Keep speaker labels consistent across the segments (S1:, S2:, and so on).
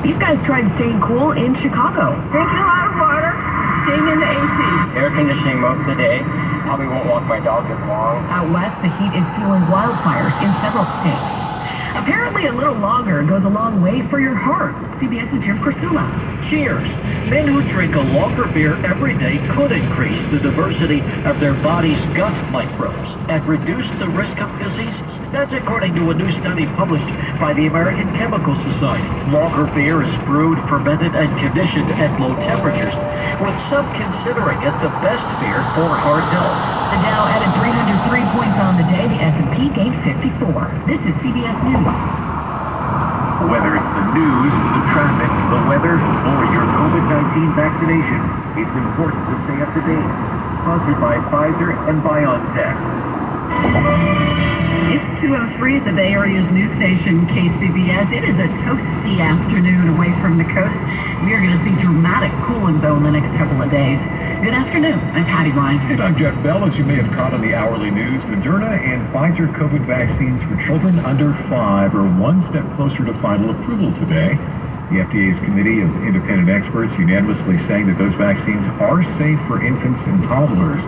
S1: These guys tried staying cool in Chicago.
S2: Drinking a lot of water, staying in the AC.
S3: Air conditioning most of the day. Probably won't walk my dog as long.
S1: Out west, the heat is fueling wildfires in several states. Apparently, a little longer goes a long way for your heart. CBS's Jim Kursula.
S4: Cheers. Men who drink a longer beer every day could increase the diversity of their body's gut microbes and reduce the risk of diseases. That's according to a new study published by the American Chemical Society. Lager beer is brewed, fermented, and conditioned at low temperatures, with some considering it the best beer for heart health.
S1: The Dow added 303 points on the day. The S&P gained 54. This is CBS News.
S5: Whether it's the news, the traffic, the weather, or your COVID-19 vaccination, it's important to stay up to date. Sponsored by Pfizer and BioNTech.
S1: It's 2:03 at the Bay Area's news station, KCBS. It is a toasty afternoon away from the coast. We are going to see dramatic cooling, though, in the next couple of days. Good afternoon. I'm Patty Ryan.
S6: And I'm Jeff Bell. As you may have caught on the hourly news, Moderna and Pfizer COVID vaccines for children under 5 are one step closer to final approval today. The FDA's committee of independent experts unanimously saying that those vaccines are safe for infants and toddlers.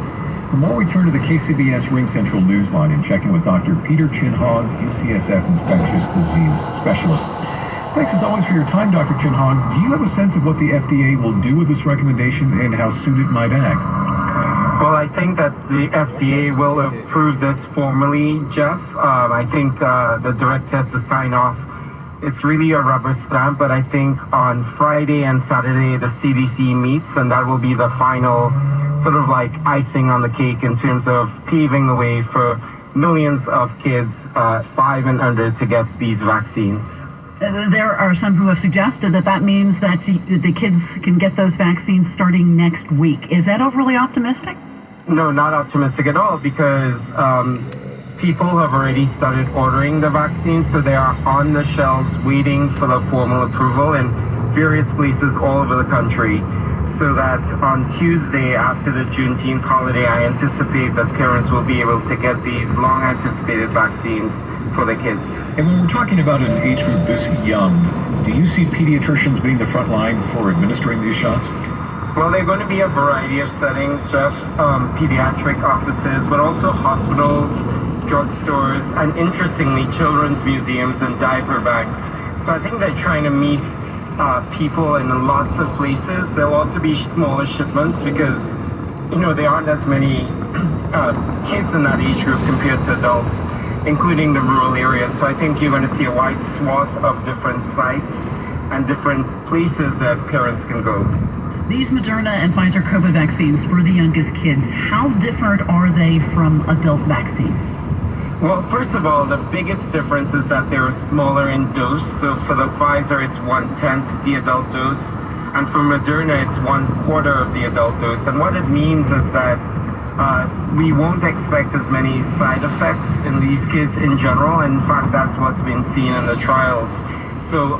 S6: For more, we turn to the KCBS Ring Central Newsline and check in with Dr. Peter Chin-Hong, UCSF infectious disease specialist. Thanks as always for your time, Dr. Chin-Hong. Do you have a sense of what the FDA will do with this recommendation and how soon it might act?
S7: Well, I think that the FDA will approve this formally, Jeff. I think the director has to sign off. It's really a rubber stamp, but I think on Friday and Saturday the CDC meets, and that will be the final sort of like icing on the cake in terms of paving the way for millions of kids 5 and under to get these vaccines.
S1: There are some who have suggested that means that the kids can get those vaccines starting next week. Is that overly optimistic?
S7: No, not optimistic at all, because people have already started ordering the vaccines, so they are on the shelves waiting for the formal approval in various places all over the country. So that on Tuesday after the Juneteenth holiday, I anticipate that parents will be able to get these long-anticipated vaccines for the kids.
S6: And when we're talking about an age group this young, do you see pediatricians being the front line for administering these shots?
S7: Well, they're going to be a variety of settings, just pediatric offices, but also hospitals, drugstores, and interestingly, children's museums and diaper banks. So I think they're trying to meet people in lots of places. There'll also be smaller shipments because, there aren't as many kids in that age group compared to adults, including the rural areas. So I think you're going to see a wide swath of different sites and different places that parents can go.
S1: These Moderna and Pfizer COVID vaccines for the youngest kids, how different are they from adult vaccines?
S7: Well, first of all, the biggest difference is that they're smaller in dose. So for the Pfizer, it's 1/10 the adult dose. And for Moderna, it's 1/4 of the adult dose. And what it means is that we won't expect as many side effects in these kids in general. In fact, that's what's been seen in the trials. So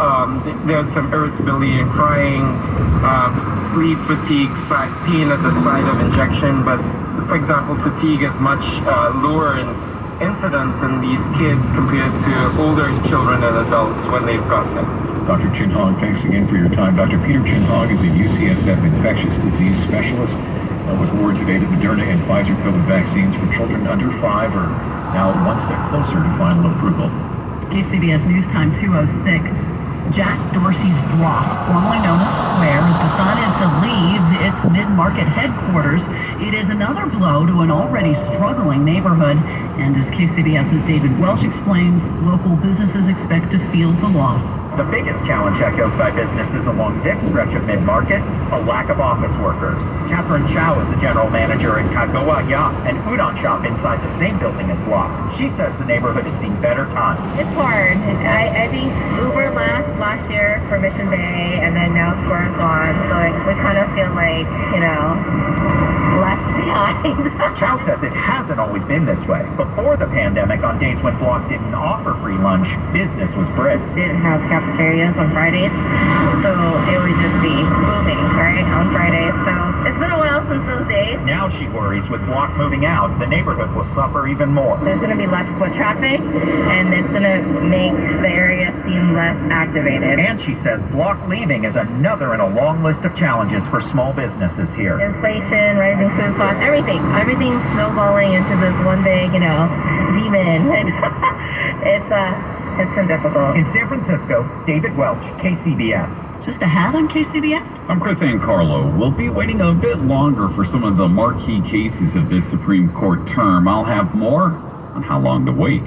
S7: there's some irritability and crying, sleep fatigue, pain at the site of injection. But, for example, fatigue is much lower in incidence in these kids compared to older children and adults when they've gotten it.
S6: Dr. Chin-Hong, thanks again for your time. Dr. Peter Chin-Hong is a UCSF infectious disease specialist. With word today that Moderna and Pfizer COVID vaccines for children under 5 are now one step closer to final approval.
S1: KCBS News Time 2:06. Jack Dorsey's Block, formerly known as Square, has decided to leave its mid-market headquarters. It is another blow to an already struggling neighborhood. And as KCBS's David Welsh explains, local businesses expect to feel the loss.
S3: The biggest challenge echoed by businesses along this stretch of mid-market, a lack of office workers. Catherine Chow is the general manager at Kagawa Ya, an udon shop inside the same building as Block. She says the neighborhood has seen better times.
S2: It's hard. I think Uber last year for Mission Bay, and then now Square's gone. So we kind of feel like, left behind.
S3: Chow says it hasn't always been this way. Before the pandemic, on days when Block didn't offer free lunch, business was brisk.
S2: Didn't have cafeterias on Fridays, so it would just be booming, right, on Fridays. So it's been a while since those days.
S3: Now she worries with Block moving out, the neighborhood will suffer even more.
S2: There's going to be less foot traffic, and it's going to make the area seem less activated.
S3: And she says block leaving is another in a long list of challenges for small businesses here.
S2: Inflation, rising food costs, everything's snowballing into this one big, demon. It's been difficult.
S3: In San Francisco, David Welch, KCBS.
S1: Just a hat on KCBS?
S8: I'm Chris Ancarlo. We'll be waiting a bit longer for some of the marquee cases of this Supreme Court term. I'll have more on how long to wait.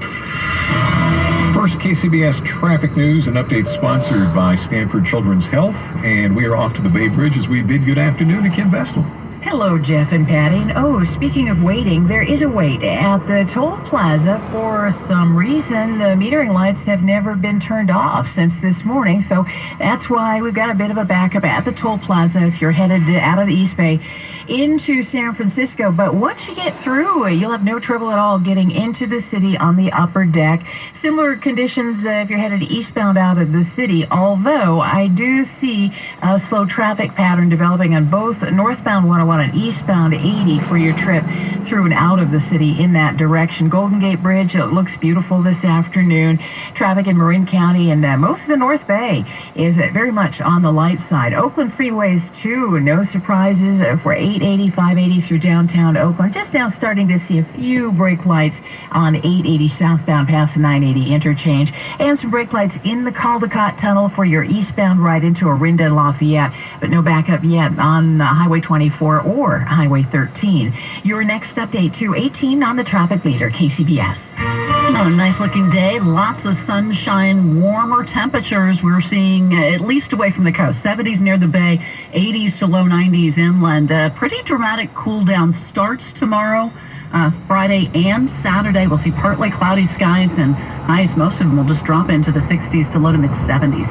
S6: First, KCBS traffic news, an update sponsored by Stanford Children's Health, and we are off to the Bay Bridge as we bid good afternoon to Kim Vestal.
S9: Hello, Jeff and Patty. Oh, speaking of waiting, there is a wait at the toll plaza. For some reason, the metering lights have never been turned off since this morning, so that's why we've got a bit of a backup at the toll plaza if you're headed out of the East Bay into San Francisco. But once you get through, you'll have no trouble at all getting into the city on the upper deck. Similar conditions if you're headed eastbound out of the city, although I do see a slow traffic pattern developing on both northbound 101 and eastbound 80 for your trip through and out of the city in that direction. Golden Gate Bridge, it looks beautiful this afternoon. Traffic in Marin County and most of the North Bay is very much on the light side. Oakland freeways, too, no surprises for 880, 580 through downtown Oakland. Just now starting to see a few brake lights on 880 southbound past the 980 interchange, and some brake lights in the Caldecott Tunnel for your eastbound ride into Orinda and Lafayette, but no backup yet on Highway 24 or Highway 13. Your next update, 218 on the traffic leader, KCBS.
S1: Oh, nice looking day. Lots of sunshine, warmer temperatures we're seeing, at least away from the coast. 70s near the bay, 80s to low 90s inland. Pretty dramatic cool down starts tomorrow. Friday and Saturday, we'll see partly cloudy skies, and highs, most of them will just drop into the 60s to low to mid 70s.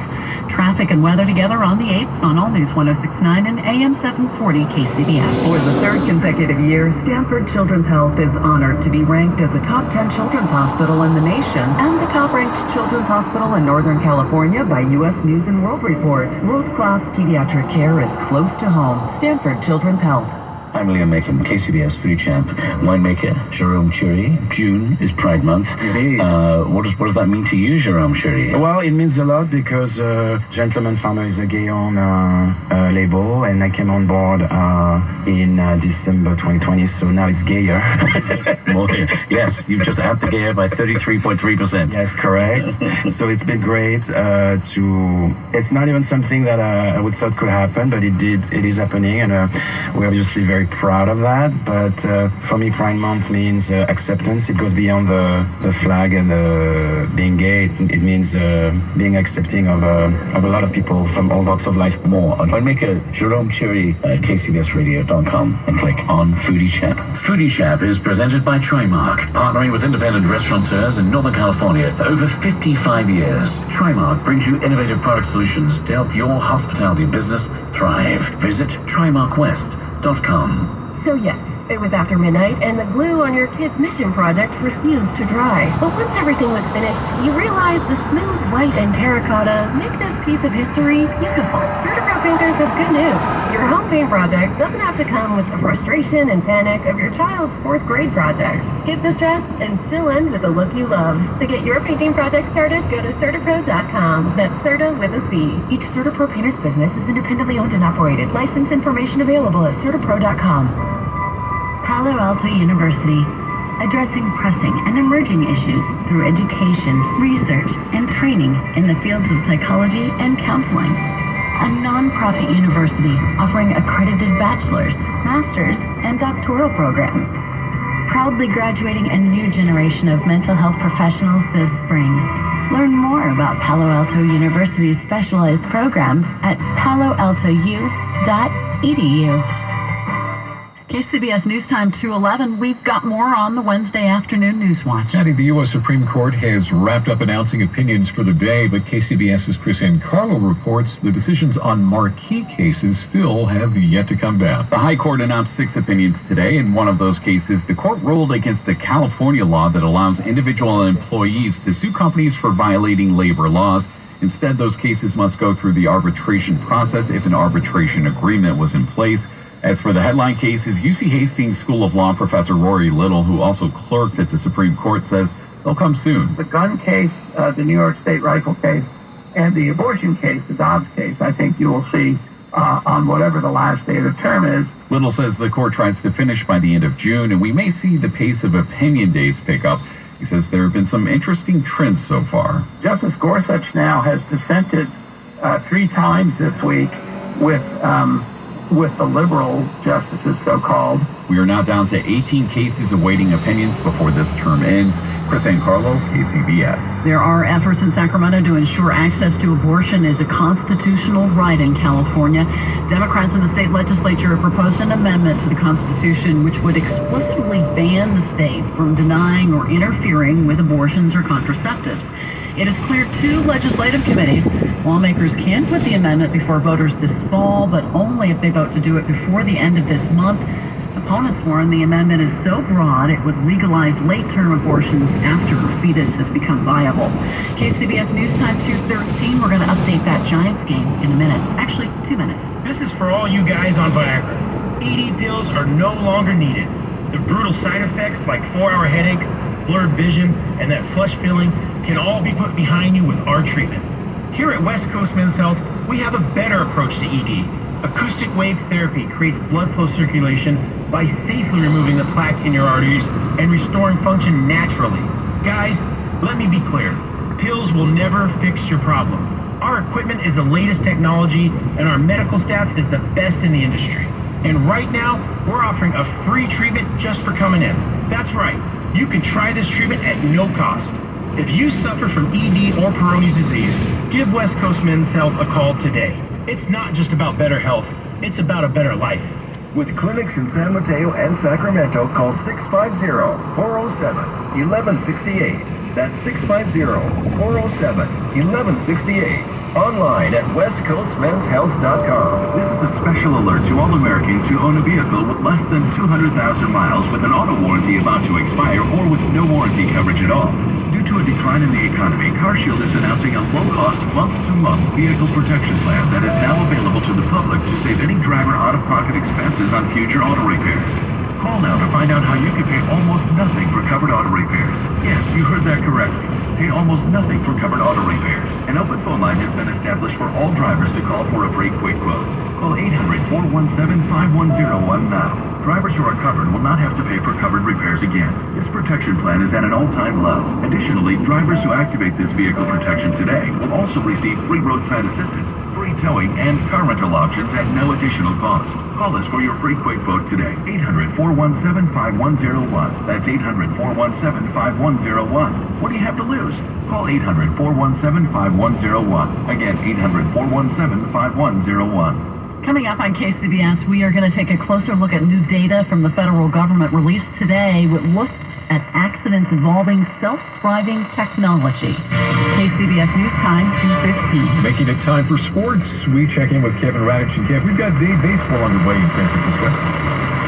S1: Traffic and weather together on the 8th on All News 106.9 and AM 740 KCBS. For the third consecutive year, Stanford Children's Health is honored to be ranked as the top 10 children's hospital in the nation and the top-ranked children's hospital in Northern California by U.S. News & World Report. World-class pediatric care is close to home. Stanford Children's Health.
S10: I'm Liam Macon, KCBS Food Champ. Winemaker Jerome Cherry. June is Pride Month.
S11: It is.
S10: What does that mean to you, Jerome Cherry?
S11: Well, it means a lot because Gentleman Farmer is a gay-owned label, and I came on board in December 2020, so now it's gayer.
S10: Well, yes, you've just upped the gayer by 33.3%.
S11: Yes, correct. So it's been great it's not even something that I would thought could happen, but it is happening, and we're obviously very proud of that. But for me, Pride Month means acceptance. It goes beyond the flag and being gay. It means being accepting of a lot of people from all walks of life.
S10: More on winemaker Jerome Cherry at KCBSradio.com and click on Foodie Chap. Foodie Chap is presented by Trimark, partnering with independent restaurateurs in Northern California for over 55 years. Trimark brings you innovative product solutions to help your hospitality business thrive. Visit TrimarkWest.com.
S9: So yes, it was after midnight, and the glue on your kid's mission project refused to dry. But once everything was finished, you realized the smooth white and terracotta make this piece of history beautiful. CertaPro Painters has good news. Your home paint project doesn't have to come with the frustration and panic of your child's 4th grade project. Skip the stress and still end with a look you love. To get your painting project started, go to CertaPro.com. That's Certa with a C. Each CertaPro Painters business is independently owned and operated. License information available at CertaPro.com. Palo Alto University, addressing pressing and emerging issues through education, research, and training in the fields of psychology and counseling. A non-profit university offering accredited bachelor's, master's, and doctoral programs. Proudly graduating a new generation of mental health professionals this spring. Learn more about Palo Alto University's specialized programs at paloaltou.edu.
S1: KCBS News Time 2:11. We've got more on the Wednesday afternoon News Watch.
S6: Patty, the U.S. Supreme Court has wrapped up announcing opinions for the day, but KCBS's Chris Ancarlo reports the decisions on marquee cases still have yet to come down.
S8: The High Court announced 6 opinions today. In one of those cases, the court ruled against the California law that allows individual employees to sue companies for violating labor laws. Instead, those cases must go through the arbitration process if an arbitration agreement was in place. As for the headline cases, UC Hastings School of Law professor Rory Little, who also clerked at the Supreme Court, says they'll come soon.
S12: The gun case, the New York State rifle case, And the abortion case, the Dobbs case, I think you will see on whatever the last day of the term is.
S8: Little says the court tries to finish by the end of June, and we may see the pace of opinion days pick up. He says there have been some interesting trends so far.
S12: Justice Gorsuch now has dissented 3 times this week with the liberal justices, so-called.
S8: We are now down to 18 cases awaiting opinions before this term ends. Chris Carlo, KCBS.
S1: There are efforts in Sacramento to ensure access to abortion is a constitutional right in California. Democrats in the state legislature have proposed an amendment to the Constitution which would explicitly ban the state from denying or interfering with abortions or contraceptives. It has cleared 2 legislative committees. Lawmakers can put the amendment before voters this fall, but only if they vote to do it before the end of this month. Opponents warn the amendment is so broad it would legalize late-term abortions after a fetus has become viable. KCBS News Time 2:13. We're going to update that Giants game in a minute. Actually, 2 minutes.
S13: This is for all you guys on Viagra. ED pills are no longer needed. The brutal side effects like 4-hour headache, blurred vision, and that flush feeling can all be put behind you with our treatment. Here at West Coast Men's Health, we have a better approach to ED. Acoustic wave therapy creates blood flow circulation by safely removing the plaque in your arteries and restoring function naturally. Guys, let me be clear. Pills will never fix your problem. Our equipment is the latest technology, and our medical staff is the best in the industry. And right now, we're offering a free treatment just for coming in. That's right. You can try this treatment at no cost. If you suffer from ED or Peyronie's disease, give West Coast Men's Health a call today. It's not just about better health, it's about a better life.
S5: With clinics in San Mateo and Sacramento, call 650-407-1168. That's 650-407-1168. Online at westcoastmenshealth.com. This is a special alert to all Americans who own a vehicle with less than 200,000 miles with an auto warranty about to expire or with no warranty coverage at all. Due to a decline in the economy, CarShield is announcing a low-cost, month-to-month vehicle protection plan that is now available to the public to save any driver out-of-pocket expenses on future auto repairs. Call now to find out how you can pay almost nothing for covered auto repairs. Yes, you heard that correctly. Pay almost nothing for covered auto repairs. An open phone line has been established for all drivers to call for a free quick quote. Call 800-417-5101 now. Drivers who are covered will not have to pay for covered repairs again. This protection plan is at an all-time low. Additionally, drivers who activate this vehicle protection today will also receive free roadside assistance, free towing, and car rental options at no additional cost. Call us for your free quick quote today. 800-417-5101. That's 800-417-5101. What do you have to lose? Call 800-417-5101. Again, 800-417-5101.
S1: Coming up on KCBS, we are going to take a closer look at new data from the federal government released today with looks at accidents involving self-driving technology. KCBS News Time, 2:15.
S6: Making it time for sports, we check in with Kevin Radich. And Kev, we've got day baseball underway in San Francisco.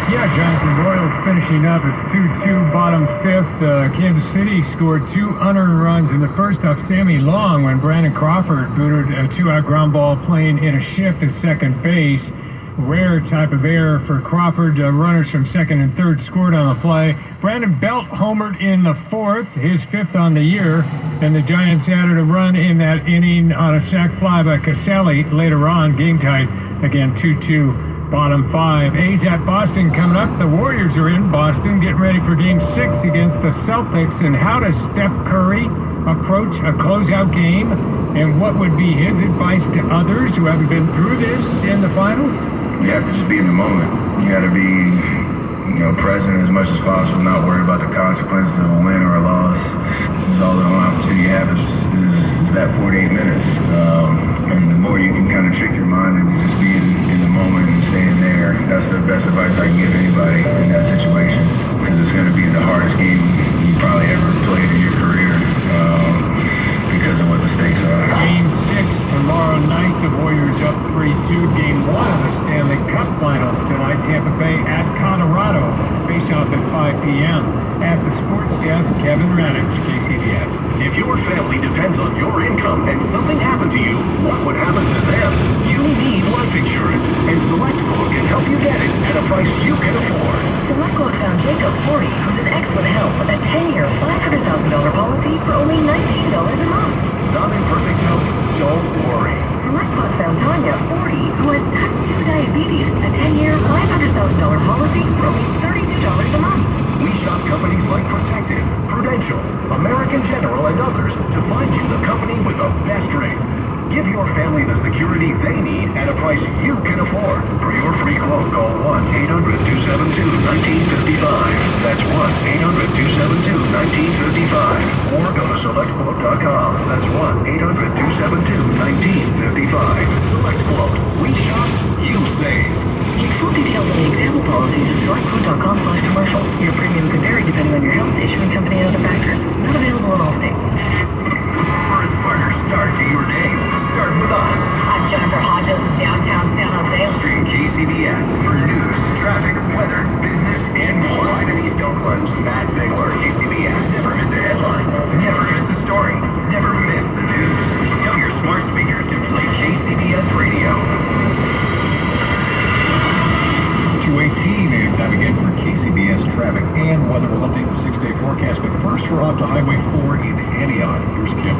S14: Yeah, Jonathan, Royals finishing up at 2-2, bottom 5th. Kansas City scored 2 unearned runs in the first off Sammy Long when Brandon Crawford booted a 2-out ground ball playing in a shift at second base. Rare type of error for Crawford. Runners from second and third scored on the play. Brandon Belt homered in the 4th, his 5th on the year, and the Giants added a run in that inning on a sac fly by Caselli later on. Game tied again, 2-2, bottom 5. A's at Boston coming up. The Warriors are in Boston, getting ready for Game 6 against the Celtics. And how does Steph Curry approach a closeout game? And what would be his advice to others who haven't been through this in the finals?
S11: You have to just be in the moment. You got to be, present as much as possible, not worry about the consequences of a win or a loss. This is all the only opportunity you have is that 48 minutes. And the more you can kind of trick your mind and just be in the moment and staying there, that's the best advice I can give anybody in that situation. Because it's going to be the hardest game you probably ever played in your career because of what the stakes are.
S14: Game 6 tomorrow night. The Warriors up 3-2. Game 1 of the Stanley Cup Finals tonight. Tampa Bay at Colorado. Face off at 5 p.m. At the sports desk, Kevin Radich, KCBS.
S5: If your family depends on your income and something happened to you, what would happen to them? You need life insurance, and SelectQuote can help you get it at a price you can afford.
S15: SelectQuote found Jacob 40, who's in excellent health with a 10-year, $500,000 policy for only $19 a month.
S5: Not in perfect health? Don't
S15: Mercedes, a 10-year, $500,000 policy for only $32 a month.
S5: We shop companies like Protective, Prudential, American General, and others to find you the company with the best rate. Give your family the security they need at a price you can afford. For your free quote, call 1-800-272-1955. That's 1-800-272-1955. Or go to SelectQuote.com. That's 1-800-272-1955. Select Quote. We shop, you save.
S15: Get full details on the example policies at SelectQuote.com/commercial. Your premium could vary depending on your health, issuing company, and other factors. Not available in all states.
S5: For a smarter start to your day, start with us.
S15: I'm Jennifer Hodges in downtown San Jose.
S5: Stream KCBS for news, traffic, weather, business, and more. Live in East Oakland, Matt Ziegler, KCBS. Never miss a headline. Never miss a story. Never miss the news. Tell your smart speakers to play KCBS Radio.
S6: 2:18 is time again for KCBS traffic and weather. We'll update the 6-day forecast, but first we're off to Highway 4 in Antioch. Here's Kim.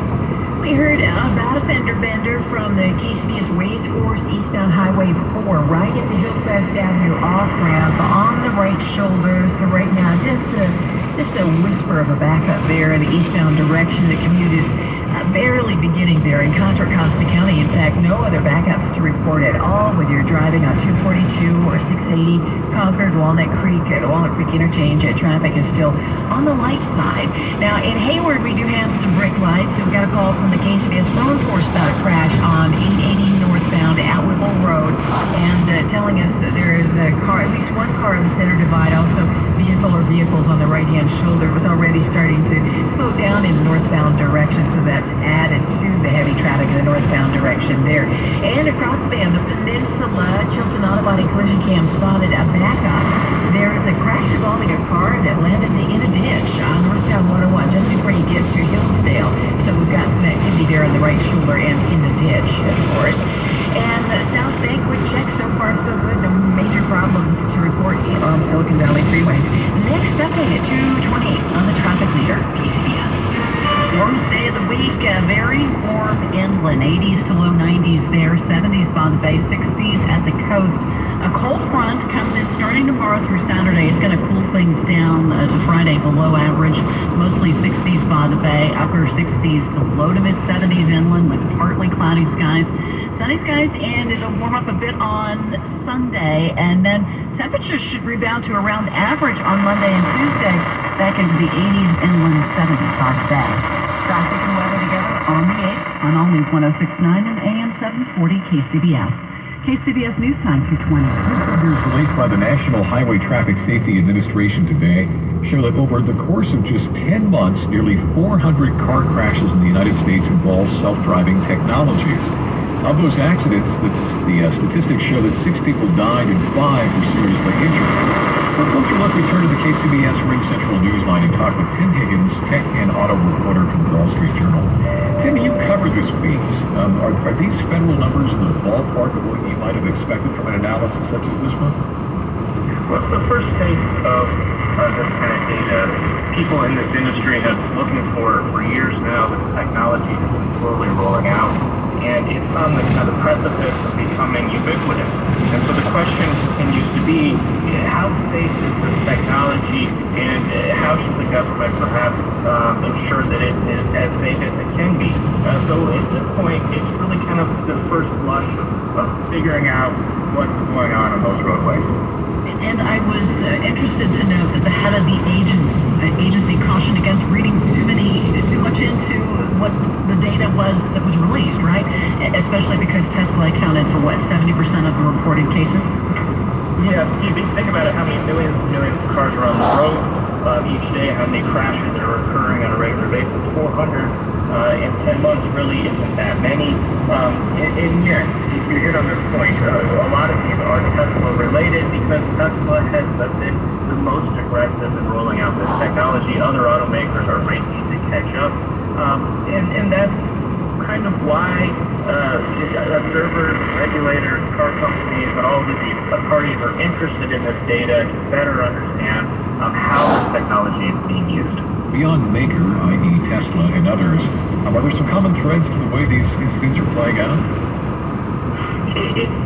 S9: We heard about a fender bender from the KCBS Waze Force eastbound Highway 4 right at the Hillcrest Avenue off-ramp on the right shoulder. So right now, just a whisper of a backup there in the eastbound direction. The commute is barely beginning there in Contra Costa County. In fact, no other backups to report at all, whether you're driving on 242 or 680 Concord, Walnut Creek Interchange. Traffic is still on the light side. Now, in Hayward, we do have some brake lights. So we got a call from the KCBS phone force about a crash on 880 northbound at Whipple Road, and telling us that there is a car, at least one car in the center divide, also vehicles on the right-hand shoulder, was already starting to slow down in the northbound direction, so that's added to the heavy traffic in the northbound direction there. And across the band, the Peninsula, Chilton Autobody collision cam spotted a backup. There is a crash involving a car that landed in a ditch on northbound 101 just before you get to Hillsdale. So we've got some activity there on the right shoulder and in the ditch, of course. And South Bankwood check, so far so good. No major problems to report on Silicon Valley Freeway. Next update at 2:28 on the traffic leader, KCBS. Warmest day of the week, very warm inland, 80s to low 90s there, 70s by the bay, 60s at the coast. A cold front comes in starting tomorrow through Saturday. It's going to cool things down to Friday below average, mostly 60s by the bay, upper 60s to low to mid 70s inland with partly cloudy skies. Sunny skies, and it'll warm up a bit on Sunday, and then temperatures should rebound to around average on Monday and Tuesday, back into the 80s inland, 70s by the bay. Traffic and weather together on the 8th on All News 106.9 and AM 740 KCBS. KCBS News Time 2:20.
S6: Figures released by the National Highway Traffic Safety Administration today show that over the course of just 10 months, nearly 400 car crashes in the United States involve self-driving technologies. Of those accidents, the statistics show that 6 people died and 5 were seriously injured. For a closer look, we turn to the KCBS Ring Central Newsline and talk with Tim Higgins, tech and auto reporter from the Wall Street Journal. Tim, you covered this week. Are these federal numbers in the ballpark of what you might have expected from an analysis such as this one?
S7: Well, the first taste of this kind of data, people in this industry have been looking for years now. This technology has been slowly rolling out, and it's on the kind of precipice of becoming ubiquitous. And so the question continues to be, how safe is this technology, and how should the government perhaps ensure that it is as safe as it can be? So at this point, it's really kind of the first blush of figuring out what's going on those roadways.
S1: And I was interested to note that the head of the agency cautioned against reading too much into what the data was that was released, right? Especially because Tesla accounted for, 70% of the reported cases?
S7: Yeah, Steve, think about it, how many millions and millions of cars are on the road each day, how many crashes that are occurring on a regular basis. 400 in 10 months really isn't that many. And yes, you hit on this point. A lot of these are Tesla related because Tesla has been the most aggressive in rolling out this technology. Other automakers are racing to catch up. And that's kind of why observers, regulators, car companies, and all of these parties are interested in this data to better understand how this technology is being used.
S6: Beyond maker, i.e. Tesla and others, are there some common threads to the way these incidents are playing out?